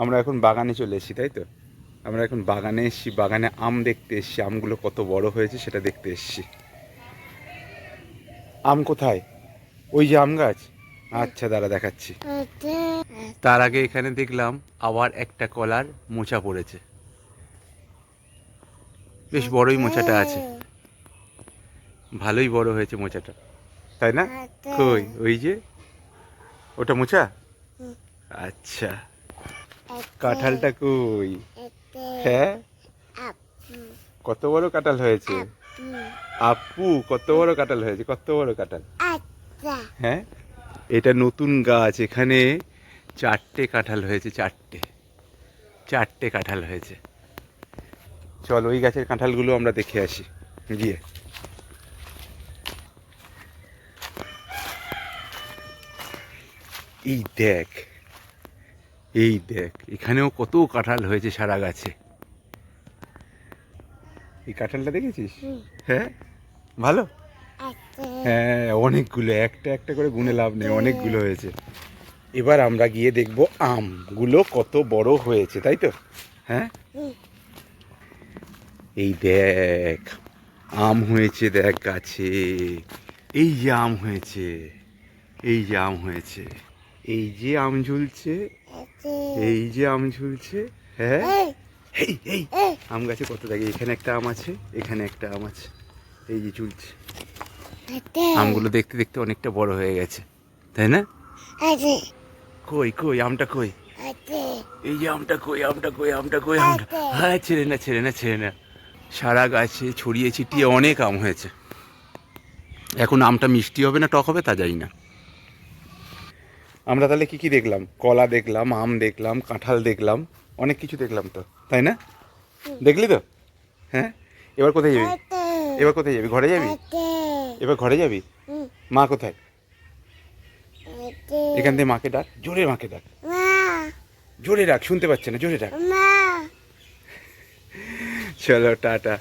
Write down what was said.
আমরা এখন বাগানে চলে এসেছি, তাই তো? আমরা এখন বাগানে এসেছি, বাগানে আম দেখতে এসেছি। আমগুলো কত বড় হয়েছে সেটা দেখতে এসেছি। আম কোথায়? ওই যে আম গাছ। আচ্ছা, দাঁড়া দেখাচ্ছি। তার আগে এখানে দেখলাম আবার একটা কলার মোচা পড়েছে। বেশ বড়ই মোচাটা আছে, ভালোই বড় হয়েছে মোচাটা, তাই না? কই ওই যে ওটা মোচা? আচ্ছা, কাঁঠালটা কই? হ্যাঁ, কত বড় কাঁঠাল হয়েছে? আপু, কত বড় কাঁঠাল হয়েছে, কত বড় কাঁঠাল! হ্যাঁ, এটা নতুন গাছ, এখানে 4টে কাঁঠাল হয়েছে, 4টে কাঁঠাল হয়েছে। চল ওই গাছের কাঁঠালগুলো আমরা দেখে আসি গিয়ে। এই দেখ, এই দেখ, এখানেও কত কাঁঠাল হয়েছে সারা গাছে। এই কাঁঠালটা দেখেছিস? হ্যাঁ, ভালো। হ্যাঁ, অনেকগুলো, একটা একটা করে গুনে লাভ নেই, অনেকগুলো হয়েছে। এবার আমরা গিয়ে দেখবো আমগুলো কত বড় হয়েছে, তাই তো? হ্যাঁ, এই দেখ, আম হয়েছে, দেখ গাছে। এই যে আম হয়েছে, এই যে আম হয়েছে, এই যে আম ঝুলছে, এই যে আম ঝুলছে। হ্যাঁ, এই এই আম গাছে কত দেখে, এখানে একটা আম আছে, এখানে একটা আম আছে, এই যে ঝুলছে। আমগুলো দেখতে দেখতে অনেকটা বড় হয়ে গেছে, তাই না? কই কই আমটা কই? এই যে আমটা কই, আমটা কই, আমটা কই, আমটা! হ্যাঁ, ছেড়ে না, ছেড়ে না, ছেড়ে না। সারা গাছে ছড়িয়ে ছিটিয়ে অনেক আম হয়েছে। এখন আমটা মিষ্টি হবে না টক হবে তা জানি না। আমরা তাহলে কি কি দেখলাম? কলা দেখলাম, আম দেখলাম, কাঁঠাল দেখলাম, অনেক কিছু দেখলাম তো, তাই না? দেখলি তো? হ্যাঁ, এবার কোথায় যাবি? এবার কোথায় যাবি? ঘরে যাবি? এবার ঘরে যাবি? মা কোথায়? এখান থেকে মাকে ডাক, জোরে মাকে ডাক, জোরে ডাক, শুনতে পাচ্ছে না, জোরে ডাক। চলো টাটা।